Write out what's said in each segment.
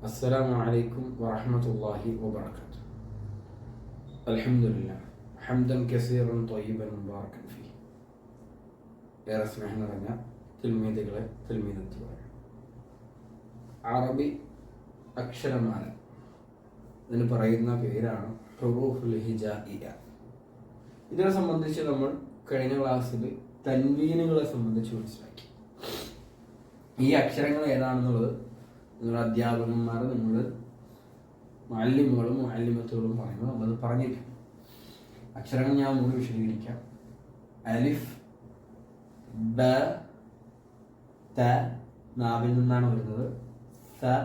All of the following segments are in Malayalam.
السلام عليكم ورحمة الله وبركاته. الحمد لله حمدا كثيرا طيبا مباركا فيه. ഏറെ സ്നേഹം നിറഞ്ഞ തിൽമീദുകളെ തിൽമീദത്തുകളെ, അറബി അക്ഷരമാല ഇതിന് പറയുന്ന പേരാണ് ഹുറൂഫുൽ ഹിജാഇയ. ഇതിനെ സംബന്ധിച്ച് നമ്മൾ കഴിഞ്ഞ ക്ലാസ്സിൽ തൻവീനുകളെ സംബന്ധിച്ച് മനസ്സിലാക്കി. ഈ അക്ഷരങ്ങൾ ഏതാണെന്നുള്ളത് നിങ്ങളുടെ അധ്യാപകന്മാർ, നിങ്ങൾ മുഅല്ലിമുകളും മുഅല്ലിമത്തുകളും പറയുമ്പോൾ നമ്മളത് പറഞ്ഞില്ല. അക്ഷരങ്ങൾ ഞാൻ മുഴുവൻ വിശദീകരിക്കാം. അലിഫ്, ബ, ത നാവിൽ നിന്നാണ് വരുന്നത്. സ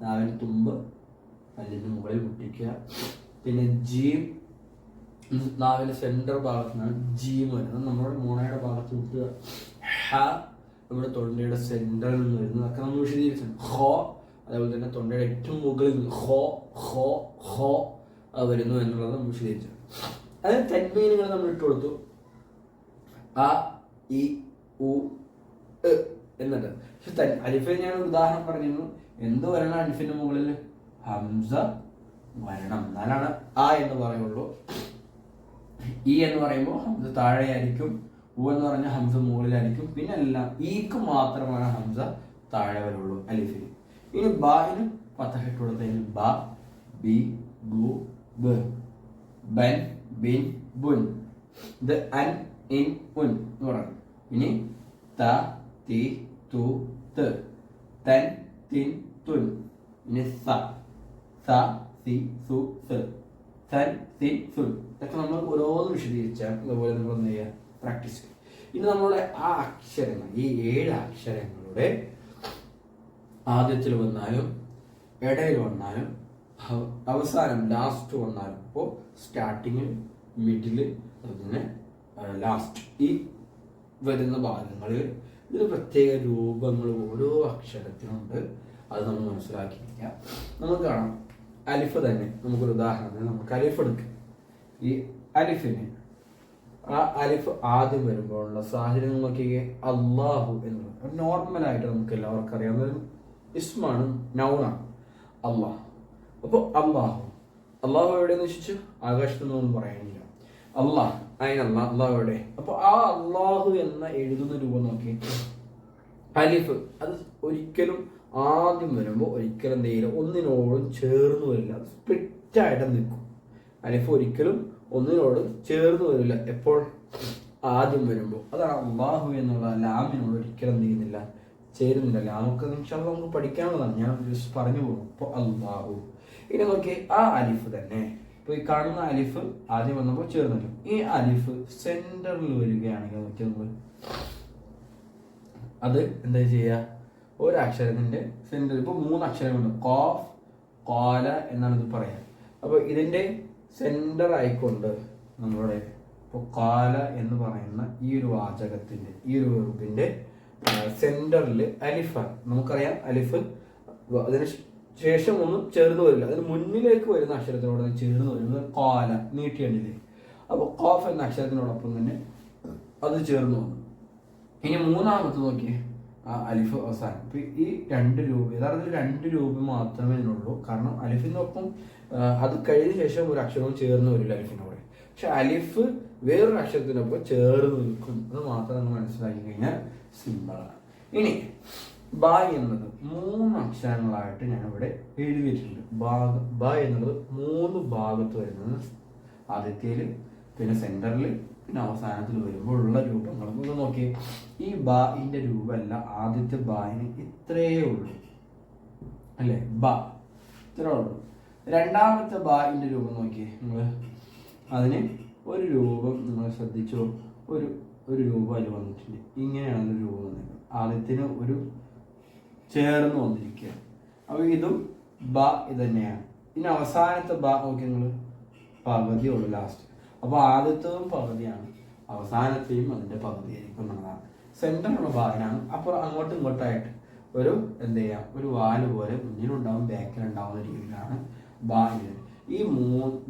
നാവിന് തുമ്പ് പല്ലിന് മുകളിൽ മുട്ടിക്കുക. പിന്നെ ജീം നാവിന്റെ സെൻട്രൽ ഭാഗത്ത് നിന്നാണ് ജീം വരുന്നത്, നമ്മുടെ മോണയുടെ ഭാഗത്ത് മുട്ടുക. ഹ നമ്മുടെ തൊണ്ടയുടെ സെൻട്രൽ നിന്ന് വരുന്നതൊക്കെ നമ്മൾ വിശദീകരിച്ചാണ്. ഹോ അതേപോലെ തന്നെ തൊണ്ടയുടെ ഏറ്റവും മുകളിൽ നിന്ന് ഹോ ഹോ ഹോ വരുന്നു എന്നുള്ളത് നമ്മൾ വിശദീകരിച്ചു. അതായത് തൻവീനുകൾ നമ്മൾ ഇട്ട് കൊടുത്തു. അ, ഇ, ഉ, എ എന്നിട്ട്. പക്ഷെ അലിഫിൽ ഞാൻ ഉദാഹരണം പറഞ്ഞിരുന്നു. എന്ത് വരണം അലിഫിന്റെ മുകളിൽ? ഹംസ വരണം, എന്നാലാണ് ആ എന്ന് പറയുള്ളൂ. ഇ എന്ന് പറയുമ്പോൾ ഹംസ താഴെയായിരിക്കും. ഉ എന്ന് പറഞ്ഞാൽ ഹംസ മുകളിലായിരിക്കും. പിന്നെ എല്ലാം ഈക്ക് മാത്രമാണ് ഹംസ താഴെ വരുള്ളൂ അലിഫിൽ. ഇനി ബാഹിന് ഫതഹ ഇട്ട് കൊടുത്തതിന് ബ, ബി, ബു, ബ്, ബൻ, ബിൻ, ബുൻ, ദ, അൻ, ഇൻ, ഉൻ എന്ന് പറഞ്ഞു. ഇനി ത, തി, തു, ത്, തൻ, തിൻ, തുൻ. ഇനി സ, സ, സി, സു, സ്, സൻ, സിൻ, സുൻ. ഇതൊക്കെ നമ്മൾ ഓരോന്ന് വിശദീകരിച്ചാൽ ഇതുപോലെ നമ്മൾ എന്ത് ചെയ്യുക, പ്രാക്ടീസ് ചെയ്യും. ഇനി നമ്മളുടെ ആ അക്ഷരങ്ങൾ, ഈ 7 അക്ഷരങ്ങളുടെ ആദ്യത്തിൽ വന്നാലും ഇടയിൽ വന്നാലും അവസാനം ലാസ്റ്റ് വന്നാലും, ഇപ്പോൾ സ്റ്റാർട്ടിങ്ങിൽ, മിഡില്, അതുപോലെ ലാസ്റ്റ്, ഈ വരുന്ന ഭാഗങ്ങളിൽ ഇതിന് പ്രത്യേക രൂപങ്ങൾ ഓരോ അക്ഷരത്തിനുണ്ട്. അത് നമ്മൾ മനസ്സിലാക്കിയിരിക്കുക. നമുക്ക് കാണാം. അലിഫ് തന്നെ നമുക്കൊരു ഉദാഹരണത്തിന് നമുക്ക് അലിഫ് എടുക്കാം. ഈ അലിഫിന് ആ അലിഫ് ആദ്യം വരുമ്പോഴുള്ള സാഹചര്യം നോക്കിയേ. അള്ളാഹു എന്നുള്ളത് നോർമലായിട്ട് നമുക്ക് എല്ലാവർക്കും അറിയാവുന്ന ഒരു ഇസ്മാണ്, നൗണാണ് അള്ളാഹ്. അപ്പോൾ അള്ളാഹു എവിടെയെന്ന് വെച്ചു? ആകാശത്തൊന്നും പറയാനില്ല. അള്ളാഹ് അതിനല്ല, അള്ളാഹു എവിടെ? അപ്പോൾ ആ അള്ളാഹു എന്ന എഴുതുന്ന രൂപം നോക്കി. അലിഫ് അത് ഒരിക്കലും ആദ്യം വരുമ്പോൾ ഒരിക്കലും എന്ത് ചെയ്യില്ല, ഒന്നിനോടും ചേർന്ന് വരില്ല. അത് സ്പ്ലിറ്റായിട്ട് നിൽക്കും. അലിഫ് ഒരിക്കലും ഒന്നിനോട് ചേർന്ന് വരില്ല. എപ്പോൾ? ആദ്യം വരുമ്പോൾ. അതാണ് അള്ളാഹു എന്നുള്ള ലാമിനോട് ഒരിക്കലും എന്ത് ചെയ്യുന്നില്ല, ചേരുന്നില്ല. ലാമൊക്കെ നമുക്ക് പഠിക്കാനുള്ളതാണ്, ഞാൻ ജസ്റ്റ് പറഞ്ഞു പോകും. ഇപ്പോൾ അള്ളാഹു. ഇനി നോക്കി ആ അലിഫ് തന്നെ, ഇപ്പോൾ ഈ കാണുന്ന അലിഫ് ആദ്യം വന്നപ്പോൾ ചേർന്നില്ല. ഈ അലിഫ് സെന്ററിൽ വരികയാണെങ്കിൽ നോക്കി നമ്മൾ അത് എന്താ ചെയ്യുക, ഒരു അക്ഷരത്തിന്റെ സെന്റർ. ഇപ്പോൾ 3 അക്ഷരമുണ്ട്. ഖാഫ്, ഖാല എന്നാണ് ഇത് പറയാം. അപ്പോൾ ഇതിന്റെ സെന്റർ ആയിക്കൊണ്ട് നമ്മളുടെ ഇപ്പോൾ ഖാല എന്ന് പറയുന്ന ഈ ഒരു വാചകത്തിന്റെ, ഈ ഒരു വെർബിന്റെ സെന്ററിൽ അലിഫാണ്. നമുക്കറിയാം അലിഫ് അതിന് ശേഷം ഒന്നും ചേർന്ന് വരില്ല. അതിന് മുന്നിലേക്ക് വരുന്ന അക്ഷരത്തിനോട് ചേർന്ന് വരുന്നത് ഖാല, നീട്ടിയണ്ടില്ലേ. അപ്പോൾ ഖാഫ് എന്ന അക്ഷരത്തിനോടൊപ്പം തന്നെ അത് ചേർന്ന് വന്നു. ഇനി മൂന്നാമത്തെ നോക്കിയേ, ആ അലിഫ് അവസാനം. ഇപ്പൊ ഈ 2 രൂപ, യഥാർത്ഥത്തിൽ 2 രൂപ മാത്രമേ ഉള്ളൂ. കാരണം അലിഫിനൊപ്പം അത് കഴിഞ്ഞ ശേഷം ഒരു അക്ഷരവും ചേർന്ന് വരില്ല അലിഫിനോട്. പക്ഷെ അലിഫ് വേറൊരു അക്ഷരത്തിനൊപ്പം ചേർന്ന് നിൽക്കും. അത് മാത്രം നമ്മൾ മനസ്സിലാക്കി കഴിഞ്ഞാൽ സിമ്പിളാണ്. ഇനി ബ എന്നത് 3 അക്ഷരങ്ങളായിട്ട് ഞാൻ ഇവിടെ എഴുതിയിട്ടുണ്ട്. ബ എന്നുള്ളത് 3 ഭാഗത്ത് വരുന്നത്. ആദ്യത്തേല്, പിന്നെ സെന്ററിൽ, പിന്നെ അവസാനത്തിൽ വരുമ്പോഴുള്ള രൂപങ്ങൾ ഒന്ന് നോക്കി. ഈ ബാഇന്റെ രൂപമല്ല, ആദ്യത്തെ ബായിന് ഇത്രയേ ഉള്ളൂ അല്ലേ, ബ ഇത്രേ ഉള്ളൂ. രണ്ടാമത്തെ ബായിന്റെ രൂപം നോക്കിയേ നിങ്ങൾ. അതിന് ഒരു രൂപം നിങ്ങൾ ശ്രദ്ധിച്ചോ, ഒരു രൂപം അതിൽ വന്നിട്ടുണ്ട്. ഇങ്ങനെയാണ് രൂപം വന്നിരിക്കുന്നത്. ആദ്യത്തിന് ഒരു ചേർന്ന് വന്നിരിക്കുക. അപ്പോൾ ഇതും ബ ഇത് തന്നെയാണ്. ഇനി അവസാനത്തെ ബ നോക്കി നിങ്ങൾ, പകുതിയുള്ളൂ ലാസ്റ്റ്. അപ്പോൾ ആദ്യത്തതും പകുതിയാണ്, അവസാനത്തെയും അതിൻ്റെ പകുതിയായിരിക്കും എന്നുള്ളതാണ്. സെൻറ്ററിലുള്ള ഭാഗമാണ്. അപ്പോൾ അങ്ങോട്ടും ഇങ്ങോട്ടായിട്ട് ഒരു എന്ത് ചെയ്യാം, ഒരു വാല് പോലെ മുന്നിലുണ്ടാവും ബാക്കിലുണ്ടാവുന്ന രീതിയിലാണ് ബാ. ഈ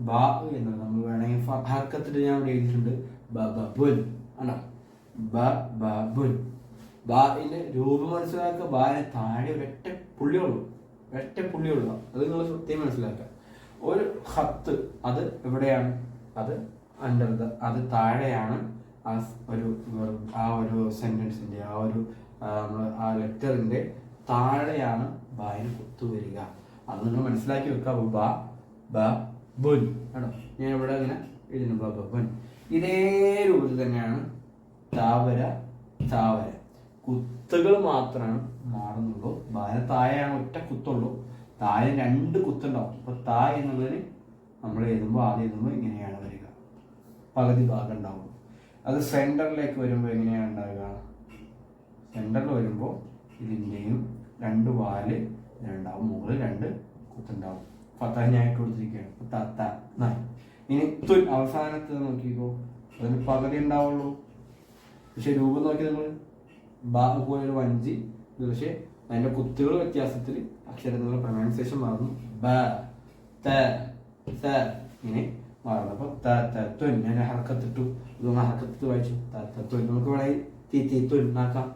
ബാ എന്നത് നമ്മൾ വേണമെങ്കിൽ ഹർക്കത്തിൽ ഞാൻ ഇവിടെ എഴുതിയിട്ടുണ്ട്, ബബുൻ ആണോ, ബബുൻ. ബാഇന്റെ രൂപം മനസ്സിലാക്കുക. ബായിന് താഴെ ഒരൊറ്റ പുള്ളിയുള്ളൂ, ഒറ്റ പുള്ളിയുള്ള, അത് നിങ്ങൾ സത്യം മനസ്സിലാക്കുക. ഒരു ഖത്ത് അത് എവിടെയാണ്? അത് അണ്ടർ ദ, അത് താഴെയാണ് ആ ഒരു സെന്റൻസിന്റെ ആ ലെറ്ററിന്റെ താഴെയാണ് ബായിന് കുത്തു വരിക. അത് നിങ്ങൾ മനസ്സിലാക്കി വെക്കുക. ബ ബ ബുൻ ആണോ? ഞാൻ ഇവിടെ ഇങ്ങനെ എഴുതുന്നു ബ ബ ബുൻ. ഇതേ രൂപത്തിൽ തന്നെയാണ് താവര ചാവര. കുത്തുകൾ മാത്രമാണ് മാറുന്നുള്ളൂ. ബായ താഴെയാണ് ഒറ്റ കുത്തുള്ളൂ, താഴെ 2 കുത്തുണ്ടാവും. അപ്പൊ താ എന്നുള്ളതിന് നമ്മൾ എഴുതുമ്പോൾ ആദ്യം എഴുതുമ്പോൾ ഇങ്ങനെയാണ് വരിക, പകുതി ഭാഗം ഉണ്ടാവും. അത് സെന്ററിലേക്ക് വരുമ്പോൾ എങ്ങനെയാണ് ഉണ്ടാവുക? സെന്ററിൽ വരുമ്പോൾ ഇതിൻ്റെയും 2 വാല് ഉണ്ടാവും, മുകളിൽ 2 കുത്തുണ്ടാവും. ഫത്ത ഞാൻ ഇട്ട് കൊടുത്തിരിക്കുകയാണ്. ഇനി തുൻ അവസാനത്ത് നോക്കിക്കോ, അതിന് പകുതി ഉണ്ടാവുള്ളൂ. പക്ഷെ രൂപം നോക്കി നിങ്ങൾ ബാ പോലെ ഒരു വഞ്ചി, പക്ഷെ അതിന്റെ കുത്തുകൾ വ്യത്യാസത്തിൽ അക്ഷരങ്ങളുടെ പ്രൊനൗൺസിയേഷൻ മാറുന്നു. ബ ത സ ഇങ്ങനെ മാറുന്നു. അപ്പൊ തുൻ ഞാൻ ഹർക്കത്തിട്ടു, ഇതൊന്ന് ഹർക്കത്തിട്ട് വായിച്ചു. തുൻ നമുക്ക് വേണമെങ്കിൽ തി തുൻ എന്നാക്കാം,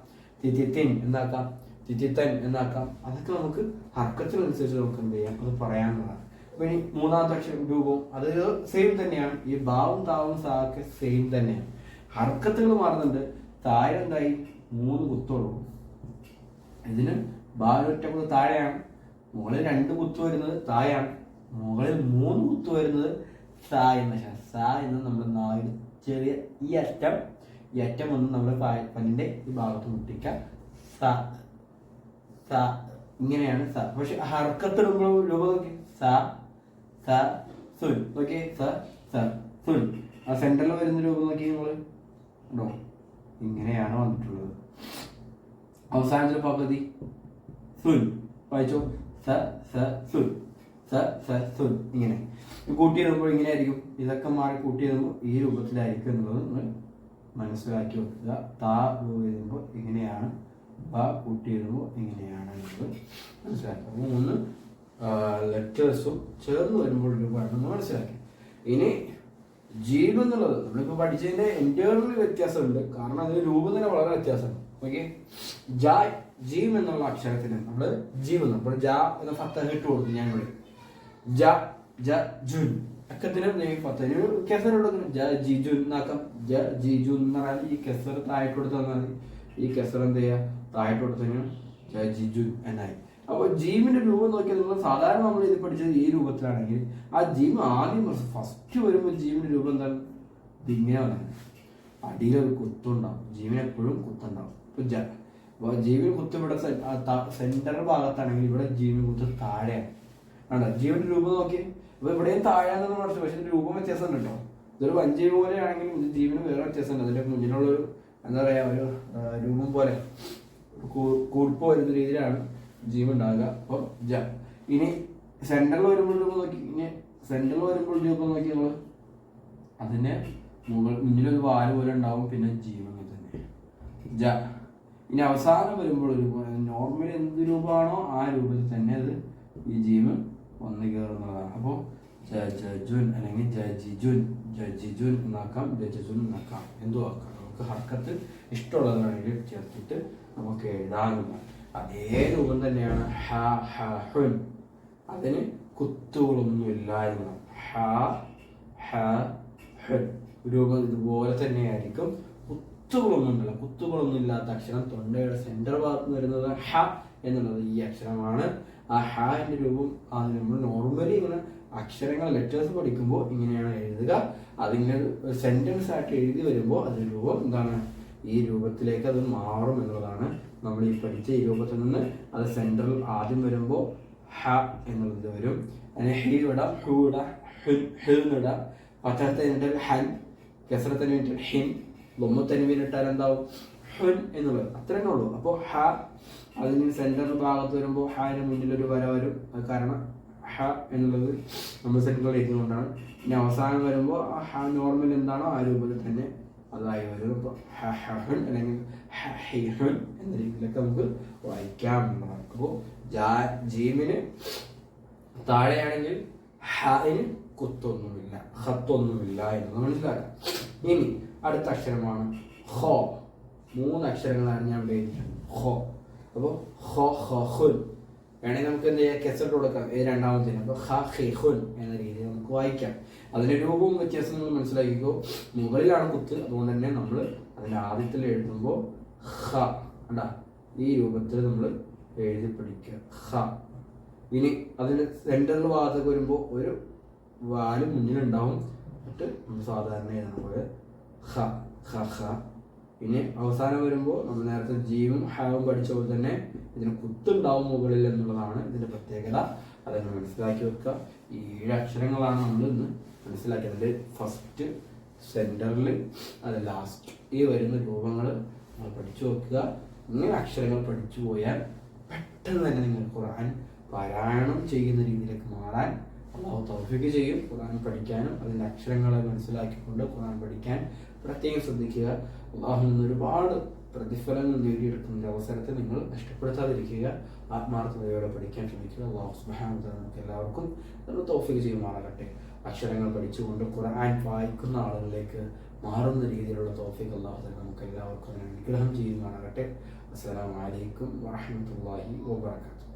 തി തിൻ എന്നാക്കാം, തി തൻ എന്നാക്കാം. അതൊക്കെ നമുക്ക് ഹർക്കത്തിനനുസരിച്ച് നമുക്ക് എന്ത് ചെയ്യാം, അത് പറയാനുള്ളതാണ്. അപ്പൊ ഇനി മൂന്നാമത്തെ അക്ഷരം രൂപം അത് സെയിം തന്നെയാണ്. ഈ ബാവും താവും സാക്കെ സെയിം തന്നെയാണ്. ഹർക്കത്തുകൾ മാറുന്നുണ്ട്. താഴെ എന്തായി 3 കുത്തുള്ളൂ. ഇതിന് ബാലൊറ്റ കുത്ത് താഴെയാണ്, മുകളിൽ 2 കുത്ത് വരുന്നത് താഴെയാണ്, മുകളിൽ 3 കുത്ത് വരുന്നത് സ എന്ന സ എന്ന് നമ്മൾ നാല് ചെറിയ ഈ അറ്റം ഒന്ന് നമ്മൾ പല്ലിന്റെ ഈ ഭാഗത്ത് മുട്ടിക്കുക. സ സ ഇങ്ങനെയാണ് സ. പക്ഷെ ഹർക്കത്തിടുമ്പോൾ രൂപം നോക്കി സ സ സുൻ. നോക്കി സ സ സുൻ. ആ സെന്ററിൽ വരുന്ന രൂപം നോക്കി നിങ്ങൾ ഉണ്ടോ, ഇങ്ങനെയാണ് വന്നിട്ടുള്ളത്. അവസാനത്തിൽ പകുതി സുൻ വായിച്ചോ, സ സ സുൻ, സ സ സുൻ. ഇങ്ങനെ കൂട്ടി എഴുതുമ്പോൾ ഇങ്ങനെ ആയിരിക്കും. ഇതൊക്കെ മാറി കൂട്ടി എഴുതുമ്പോൾ ഈ രൂപത്തിലായിരിക്കും എന്നുള്ളത് നിങ്ങൾ മനസ്സിലാക്കി വെക്കുക. താ എഴുതുമ്പോൾ ഇങ്ങനെയാണ്, ബ കൂട്ടി എഴുതുമ്പോൾ ഇങ്ങനെയാണ് എന്നുള്ളത് മനസ്സിലാക്കുക. 3 ലെറ്റേഴ്സും ചേർന്ന് വരുമ്പോൾ രൂപമാണെന്ന് മനസ്സിലാക്കി. ഇനി ജീം എന്നുള്ളത് നമ്മളിപ്പോൾ പഠിച്ചതിന്റെ ഇന്റേണൽ വ്യത്യാസമുണ്ട്, കാരണം അതിന്റെ രൂപം തന്നെ വളരെ വ്യത്യാസമാണ്. ഓക്കെ, ജീം എന്നുള്ള അക്ഷരത്തിന് നമ്മൾ ജീം അപ്പോൾ ജ എന്ന ഫത്തഹ ഇട്ട് കൊടുക്കും. ഞാൻ ഇവിടെ ജ ജ ജുൻ അക്കത്തിന് ഫത്തഹ കെസർ കൊടുക്കുന്നു. ജ ജി ജുൻ എന്നാക്കാം. ജ ജി ജുൻ എന്ന് പറഞ്ഞാൽ ഈ കെസർ താഴോട്ട് കൊടുത്ത് തന്നാൽ മതി. ഈ കെസർ എന്ത് ചെയ്യുക, താഴോട്ട് കൊടുത്തു കഴിഞ്ഞാൽ ജ ജി ജുൻ എന്നായി. അപ്പോൾ ജീമിന്റെ രൂപം നോക്കിയാൽ നിങ്ങൾ സാധാരണ നമ്മൾ ഇത് പഠിച്ചത് ഈ രൂപത്തിലാണെങ്കിൽ ആ ജീം ആദ്യം ഫസ്റ്റ് വരുമ്പോൾ ജീമിന്റെ രൂപം എന്താണ്? ഇതിങ്ങനെ വന്നത്, അടിയിലൊരു കുത്തുണ്ടാവും. ജീവൻ എപ്പോഴും കുത്തുണ്ടാവും. ഇപ്പൊ ജീവൻ കുത്ത് ഇവിടെ സെന്റർ ഭാഗത്താണെങ്കിൽ ഇവിടെ ജീവൻ കുത്ത് താഴെയാണ്. ആണോ? ജീവന്റെ രൂപം നോക്കി അപ്പൊ ഇവിടെയും താഴെയാണെന്ന് പറഞ്ഞു, പക്ഷെ രൂപം വ്യത്യാസം കേട്ടോ. ഇതൊരു വഞ്ചി പോലെയാണെങ്കിലും ഇത് ജീവന് വേറെ വ്യത്യാസമുണ്ട്. അതിന്റെ മുന്നിലുള്ളൊരു എന്താ പറയാ ഒരു രൂപം പോലെ കൂർപ്പ് വരുന്ന രീതിയിലാണ് ജീവൻ ഉണ്ടാകുക. അപ്പൊ ഇനി സെന്ററിൽ വരുമ്പോൾ രൂപം നോക്കി, ഇനി സെന്ററിൽ വരുമ്പോൾ രൂപം നോക്കി നമ്മള് അതിന്റെ മുന്നിലൊരു വാല് പോലെ ഉണ്ടാവും, പിന്നെ ജീവൻ തന്നെ ഇനി അവസാനം വരുമ്പോൾ ഒരു നോർമലി എന്ത് രൂപമാണോ ആ രൂപത്തിൽ തന്നെ അത് ഈ ജീവൻ വന്നു കയറുന്നതാണ്. അപ്പോൾ ജുൻ അല്ലെങ്കിൽ ജജിജുൻ എന്നാക്കാം, ജജുൻ എന്നാക്കാം, എന്തു ആക്കാം. നമുക്ക് ഹർക്കത്ത് ഇഷ്ടമുള്ളത് വേണമെങ്കിൽ ചേർത്തിട്ട് നമുക്ക് എഴുതാവുന്നതാണ്. അതേ രൂപം തന്നെയാണ് ഹ ഹ ഹുൻ. അതിന് കുത്തുകളൊന്നുമില്ല എന്നതാണ്. ഹ ഹ ഹുൻ രൂപം ഇതുപോലെ തന്നെയായിരിക്കും. കുത്തുകളൊന്നും ഇല്ലാത്ത അക്ഷരം തൊണ്ടയുടെ സെന്റർ ഭാഗത്ത് വരുന്നത് ഹ എന്നുള്ളത് ഈ അക്ഷരമാണ്. ആ ഹാന്റെ രൂപം അത് നമ്മൾ നോർമലി ഇങ്ങനെ അക്ഷരങ്ങൾ ലെറ്റേഴ്സ് പഠിക്കുമ്പോൾ ഇങ്ങനെയാണ് എഴുതുക. അതിങ്ങനെ സെന്റൻസ് ആയിട്ട് എഴുതി വരുമ്പോൾ അതിന്റെ രൂപം എന്താണ്? ഈ രൂപത്തിലേക്ക് അത് മാറും എന്നുള്ളതാണ് നമ്മൾ ഈ പഠിച്ച ഈ രൂപത്തിൽ നിന്ന്. അത് സെന്ററിൽ ആദ്യം വരുമ്പോൾ ഹ എന്നുള്ളത് വരും. അതിന് ഹി ഇടാം, ഹു ഇടാം, ഹിടാം. പച്ചത്തിന് ഹൻ, കെസറത്തിന് വേണ്ടിയിട്ട് ഹിൻ, ബൊമ്മത്തനുവിൻ ഇട്ടാൽ എന്താവും? ഹുൻ എന്നുള്ളത്. അത്ര തന്നെ ഉള്ളൂ. അപ്പോൾ ഹ അതിന് സെന്റർ ഭാഗത്ത് വരുമ്പോൾ ഹാന് മുന്നിലൊരു വര വരും. അത് കാരണം ഹ എന്നുള്ളത് നമ്മൾ സെന്ററിൽ എഴുതുന്നതുകൊണ്ടാണ്. ഇനി അവസാനം വരുമ്പോൾ ആ ഹ നോർമൽ എന്താണോ ആ രൂപത്തിൽ തന്നെ അതായി വരും. അപ്പോൾ ഹ ഹുൻ അല്ലെങ്കിൽ ഹുൻ എന്ന രീതിയിലൊക്കെ നമുക്ക് വായിക്കാം എന്നുള്ളതാണ്. അപ്പോൾ ജീമിന് താഴെയാണെങ്കിൽ ഹാന് കുത്തൊന്നുമില്ല, ഹത്തൊന്നുമില്ല എന്നത് മനസ്സിലാക്കാം. ഇനി അടുത്ത അക്ഷരമാണ് ഹോ. 3 അക്ഷരങ്ങളാണ് ഞാൻ ഇവിടെ എഴുതിയിട്ടുണ്ട്. ഹോ. അപ്പോൾ ഹോ ഹോ ഹുൻ വേണമെങ്കിൽ നമുക്ക് എന്ത് ചെയ്യാം, കെസറ്റ് കൊടുക്കാം രണ്ടാമത്തേന്. അപ്പോൾ ഹ ഹി ഹുൻ എന്ന രീതിയിൽ നമുക്ക് വായിക്കാം. അതിൻ്റെ രൂപവും വ്യത്യാസം നമ്മൾ മനസ്സിലാക്കിക്കോ. മുകളിലാണ് കുത്ത്, അതുകൊണ്ട് തന്നെ നമ്മൾ അതിൻ്റെ ആദ്യത്തിൽ എഴുതുമ്പോൾ ഹ കണ്ടാ ഈ രൂപത്തിൽ നമ്മൾ എഴുതി പഠിക്കുക ഹ. ഇനി അതിന് സെൻറ്ററിൽ ഭാഗത്തൊക്കെ വരുമ്പോൾ ഒരു വാല് മുന്നിലുണ്ടാവും, എന്നിട്ട് നമ്മൾ സാധാരണ എഴുതുന്ന പോലെ ഹ ഹ ഹ. പിന്നെ അവസാനം വരുമ്പോൾ നമ്മൾ നേരത്തെ ജീവും ഹാവും പഠിച്ച പോലെ തന്നെ ഇതിന് കുത്തുണ്ടാവും മുകളിൽ എന്നുള്ളതാണ് ഇതിൻ്റെ പ്രത്യേകത. അതൊന്ന് മനസ്സിലാക്കി വെക്കുക. ഈ 7 അക്ഷരങ്ങളാണ് നമ്മൾ ഇന്ന് മനസ്സിലാക്കിയത്. അതിൽ ഫസ്റ്റ്, സെൻറ്ററിൽ, അത് ലാസ്റ്റ്, ഈ വരുന്ന രൂപങ്ങൾ നമ്മൾ പഠിച്ചു വെക്കുക. ഇങ്ങനെ അക്ഷരങ്ങൾ പഠിച്ചു പോയാൽ പെട്ടെന്ന് തന്നെ നിങ്ങൾ ഖുർആൻ പാരായണം ചെയ്യുന്ന രീതിയിലേക്ക് മാറാൻ അല്ലാഹു തൗഫീഖ് ചെയ്യും. ഖുർആൻ പഠിക്കാനും അതിൻ്റെ അക്ഷരങ്ങളെ മനസ്സിലാക്കിക്കൊണ്ട് ഖുർആൻ പഠിക്കാൻ പ്രത്യേകം ശ്രദ്ധിക്കുക. അല്ലാഹു ഒരുപാട് പ്രതിഫലങ്ങൾ നേടിയെടുക്കുന്ന അവസരത്തെ നിങ്ങൾ നഷ്ടപ്പെടുത്താതിരിക്കുക. ആത്മാർത്ഥതയോടെ പഠിക്കാൻ ശ്രമിക്കുക. അല്ലാഹു സുബ്ഹാനഹു വ തആല നമുക്ക് എല്ലാവർക്കും തൗഫീഖ് ചെയ്യുമാറാകട്ടെ. അക്ഷരങ്ങൾ പഠിച്ചുകൊണ്ട് ഖുർആൻ വായിക്കുന്ന ആളുകളിലേക്ക് മാറുന്ന രീതിയിലുള്ള തൗഫീഖ് അല്ലാഹു തആല നമുക്ക് എല്ലാവർക്കും അനുഗ്രഹം ചെയ്യുമാറാകട്ടെ. അസ്സലാമു അലൈക്കും വറഹ്മത്തുള്ളാഹി വബറകാതുഹു.